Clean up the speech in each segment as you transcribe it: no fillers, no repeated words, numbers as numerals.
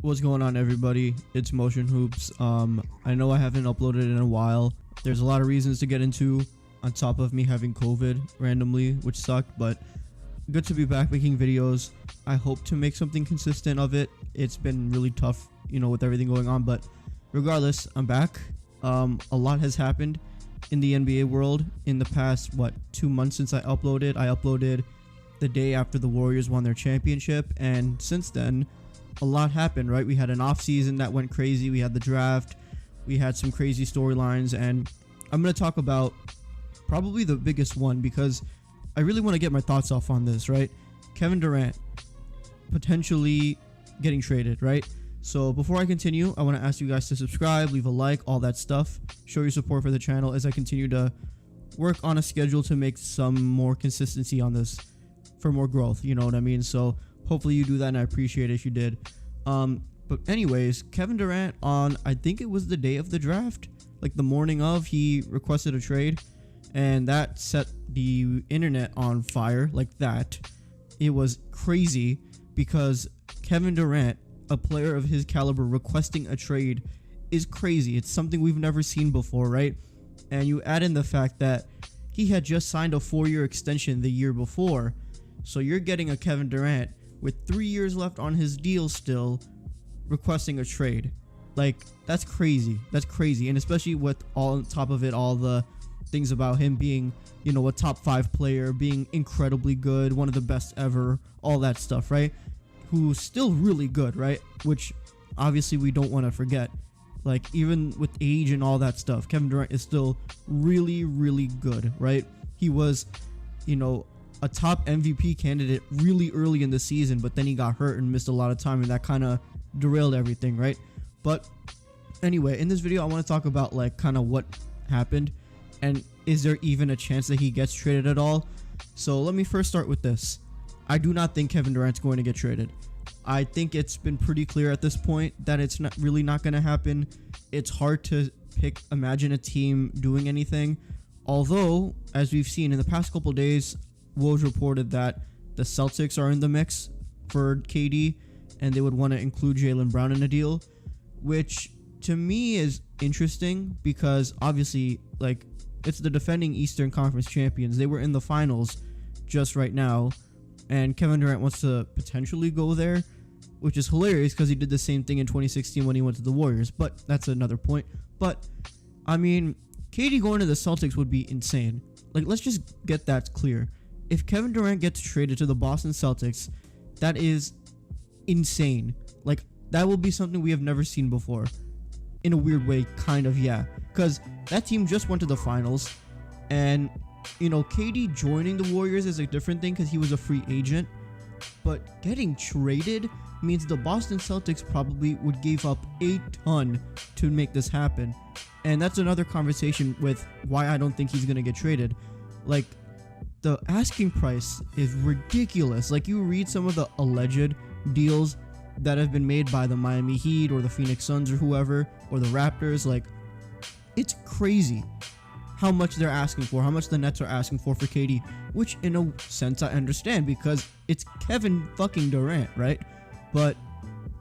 What's going on, everybody? It's Motion Hoops. I know I haven't uploaded in a while. There's a lot of reasons to get into on top of me having COVID randomly, which sucked, but good to be back making videos. I hope to make something consistent of it. It's been really tough, with everything going on, but regardless, I'm back. A lot has happened in the NBA world in the past, 2 months since I uploaded. I uploaded the day after the Warriors won their championship, and since then, a lot happened, right? We had an off season that went crazy. We had the draft. We had some crazy storylines, and I'm going to talk about probably the biggest one because I really want to get my thoughts off on this, right? Kevin Durant potentially getting traded, right? So before I continue, I want to ask you guys to subscribe, leave a like, all that stuff. Show your support for the channel as I continue to work on a schedule to make some more consistency on this for more growth, you know what I mean? So hopefully you do that, and I appreciate it if you did. But anyways, Kevin Durant on, I think it was the day of the draft, like the morning of, he requested a trade, and that set the internet on fire like that. It was crazy because Kevin Durant, a player of his caliber, requesting a trade is crazy. It's something we've never seen before, right? And you add in the fact that he had just signed a 4-year extension the year before. So you're getting a Kevin Durant with 3 years left on his deal still requesting a trade. Like, that's crazy. That's crazy. And especially with all on top of it, all the things about him being, a top 5 player, being incredibly good, one of the best ever, all that stuff, right? Who's still really good, right? Which obviously we don't want to forget. Like, even with age and all that stuff, Kevin Durant is still really, really good, right? He was, a top MVP candidate really early in the season, but then he got hurt and missed a lot of time, and that kind of derailed everything, right? But anyway, in this video, I want to talk about kind of what happened, and is there even a chance that he gets traded at all? So let me first start with this. I do not think Kevin Durant's going to get traded. I think it's been pretty clear at this point that it's not going to happen. It's hard to imagine a team doing anything. Although, as we've seen in the past couple days, Woj reported that the Celtics are in the mix for KD, and they would want to include Jaylen Brown in a deal, which to me is interesting because obviously, it's the defending Eastern Conference champions. They were in the finals just right now, and Kevin Durant wants to potentially go there, which is hilarious because he did the same thing in 2016 when he went to the Warriors, but that's another point. But I mean, KD going to the Celtics would be insane. Let's just get that clear. If Kevin Durant gets traded to the Boston Celtics, that is insane. That will be something we have never seen before. In a weird way, kind of, yeah. Because that team just went to the finals. And, KD joining the Warriors is a different thing because he was a free agent. But getting traded means the Boston Celtics probably would give up a ton to make this happen. And that's another conversation with why I don't think he's going to get traded. The asking price is ridiculous. You read some of the alleged deals that have been made by the Miami Heat or the Phoenix Suns or whoever, or the Raptors. It's crazy how much they're asking for, how much the Nets are asking for KD, which in a sense I understand because it's Kevin fucking Durant, right? But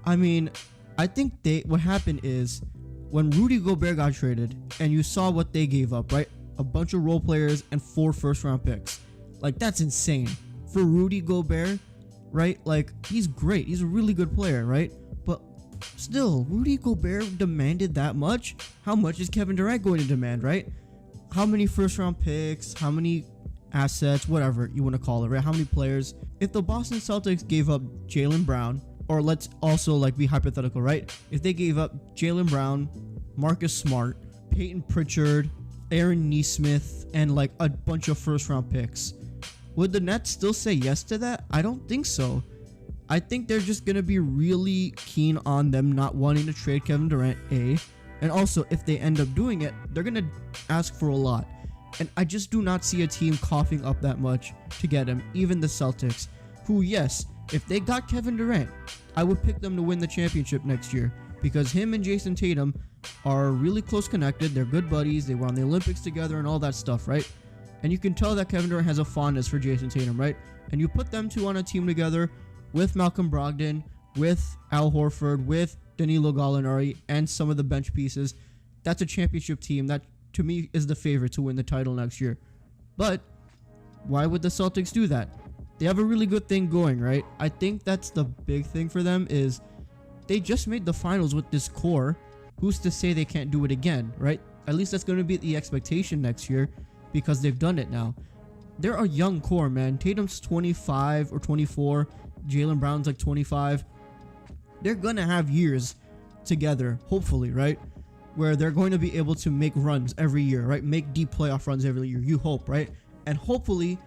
I mean, I think what happened is when Rudy Gobert got traded and you saw what they gave up, right? A bunch of role players and 4 first-round picks. That's insane. For Rudy Gobert, right? He's great. He's a really good player, right? But still, Rudy Gobert demanded that much. How much is Kevin Durant going to demand, right? How many first-round picks? How many assets? Whatever you want to call it, right? How many players? If the Boston Celtics gave up Jaylen Brown, or let's also be hypothetical, right? If they gave up Jaylen Brown, Marcus Smart, Peyton Pritchard, Aaron Nesmith, and a bunch of first-round picks, would the Nets still say yes to that? I don't think so. I think they're just going to be really keen on them not wanting to trade Kevin Durant, A. And also, if they end up doing it, they're going to ask for a lot. And I just do not see a team coughing up that much to get him, even the Celtics, who, yes, if they got Kevin Durant, I would pick them to win the championship next year because him and Jason Tatum are really close connected. They're good buddies. They were on the Olympics together and all that stuff, right? And you can tell that Kevin Durant has a fondness for Jason Tatum, right? And you put them two on a team together with Malcolm Brogdon, with Al Horford, with Danilo Gallinari, and some of the bench pieces, that's a championship team that, to me, is the favorite to win the title next year. But why would the Celtics do that? They have a really good thing going, right? I think that's the big thing for them is they just made the finals with this core. Who's to say they can't do it again, right? At least that's going to be the expectation next year because they've done it now. They're a young core, man. Tatum's 25 or 24. Jaylen Brown's like 25. They're going to have years together, hopefully, right? Where they're going to be able to make runs every year, right? Make deep playoff runs every year. You hope, right? And hopefully,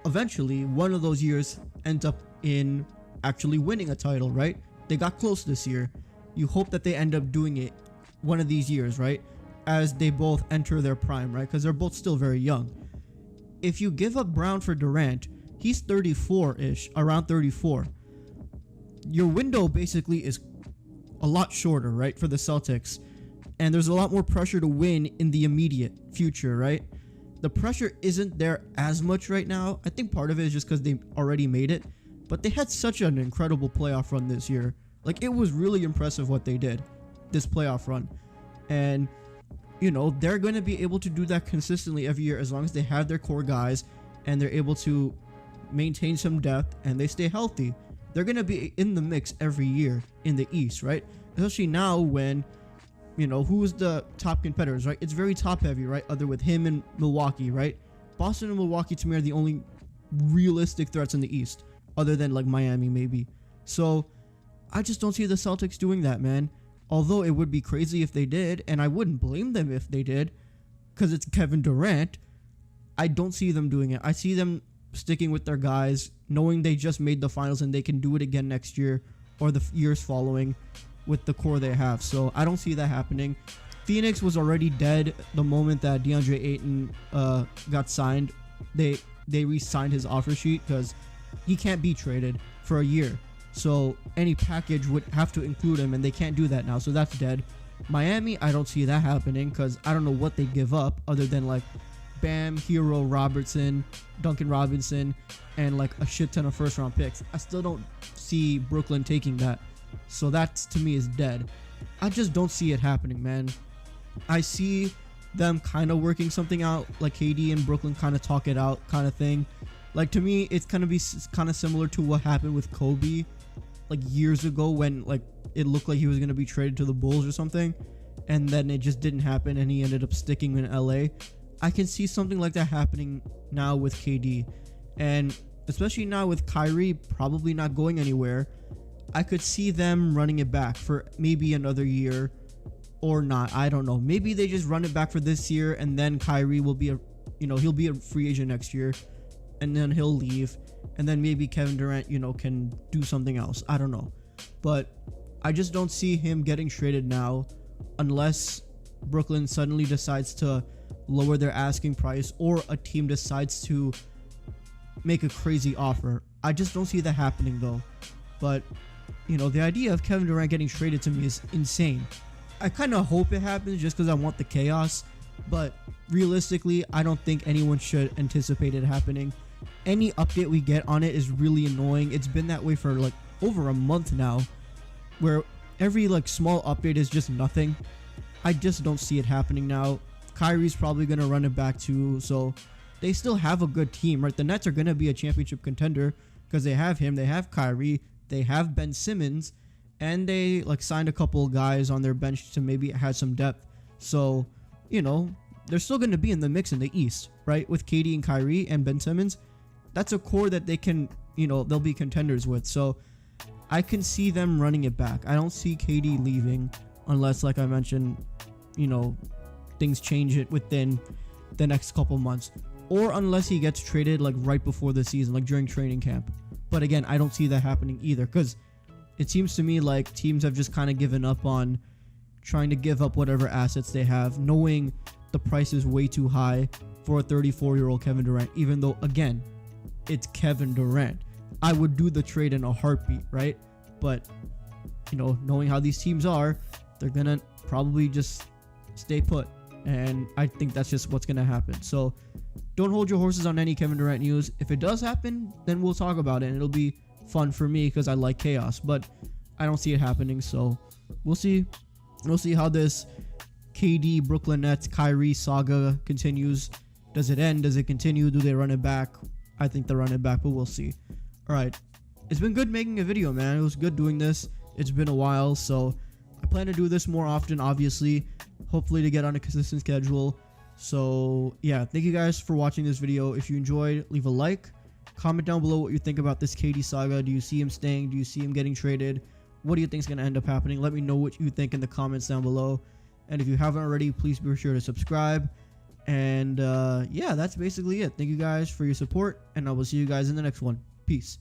eventually, one of those years ends up in actually winning a title, right? They got close this year. You hope that they end up doing it one of these years, right? As they both enter their prime, right? Because they're both still very young. If you give up Brown for Durant, he's 34-ish, around 34. Your window basically is a lot shorter, right, for the Celtics. And there's a lot more pressure to win in the immediate future, right? The pressure isn't there as much right now. I think part of it is just because they already made it. But they had such an incredible playoff run this year. Like, it was really impressive what they did, this playoff run. And, you know, they're going to be able to do that consistently every year as long as they have their core guys and they're able to maintain some depth and they stay healthy. They're going to be in the mix every year in the East, right? Especially now when, you know, who's the top competitors, right? It's very top heavy, right? Other with him and Milwaukee, right? Boston and Milwaukee to me are the only realistic threats in the East, other than like Miami maybe. So I just don't see the Celtics doing that, man. Although it would be crazy if they did, and I wouldn't blame them if they did, because it's Kevin Durant. I don't see them doing it. I see them sticking with their guys, knowing they just made the finals and they can do it again next year or the years following with the core they have. So I don't see that happening. Phoenix was already dead the moment that DeAndre Ayton got signed. They re-signed his offer sheet because he can't be traded for a year. So any package would have to include him, and they can't do that now. So that's dead. Miami, I don't see that happening because I don't know what they give up other than like Bam, Hero, Robertson, Duncan Robinson, and like a shit ton of first-round picks. I still don't see Brooklyn taking that. So that to me is dead. I just don't see it happening, man. I see them kind of working something out, like KD and Brooklyn kind of talk it out kind of thing. Like, to me, it's kind of similar to what happened with Kobe like years ago when like it looked like he was going to be traded to the Bulls or something, and then it just didn't happen and he ended up sticking in LA. I can see something like that happening now with KD, and especially now with Kyrie probably not going anywhere. I could see them running it back for maybe another year or not. I don't know. Maybe they just run it back for this year and then Kyrie will be he'll be a free agent next year and then he'll leave. And then maybe Kevin Durant, can do something else. I don't know. But I just don't see him getting traded now unless Brooklyn suddenly decides to lower their asking price or a team decides to make a crazy offer. I just don't see that happening though. But, the idea of Kevin Durant getting traded to me is insane. I kind of hope it happens just because I want the chaos. But realistically, I don't think anyone should anticipate it happening. Any update we get on it is really annoying. It's been that way for like over a month now, where every like small update is just nothing. I just don't see it happening now. Kyrie's probably going to run it back too, so they still have a good team, right? The Nets are going to be a championship contender because they have him, they have Kyrie, they have Ben Simmons, and they like signed a couple of guys on their bench to maybe have some depth. So, they're still going to be in the mix in the East, right? With KD and Kyrie and Ben Simmons. That's a core that they can, they'll be contenders with. So I can see them running it back. I don't see KD leaving unless, like I mentioned, things change it within the next couple months. Or unless he gets traded like right before the season, like during training camp. But again, I don't see that happening either because it seems to me like teams have just kind of given up on trying to give up whatever assets they have, knowing the price is way too high for a 34-year-old Kevin Durant, even though, again, it's Kevin Durant. I would do the trade in a heartbeat, right? But, knowing how these teams are, they're going to probably just stay put. And I think that's just what's going to happen. So don't hold your horses on any Kevin Durant news. If it does happen, then we'll talk about it. And it'll be fun for me because I like chaos. But I don't see it happening. So we'll see. We'll see how this KD, Brooklyn Nets, Kyrie saga continues. Does it end? Does it continue? Do they run it back? I think they run it back, but we'll see. All right. It's been good making a video, man. It was good doing this. It's been a while, so I plan to do this more often, obviously. Hopefully to get on a consistent schedule. So, yeah. Thank you guys for watching this video. If you enjoyed, leave a like. Comment down below what you think about this KD saga. Do you see him staying? Do you see him getting traded? What do you think is going to end up happening? Let me know what you think in the comments down below. And if you haven't already, please be sure to subscribe. And yeah, that's basically it. Thank you guys for your support, and I will see you guys in the next one. Peace.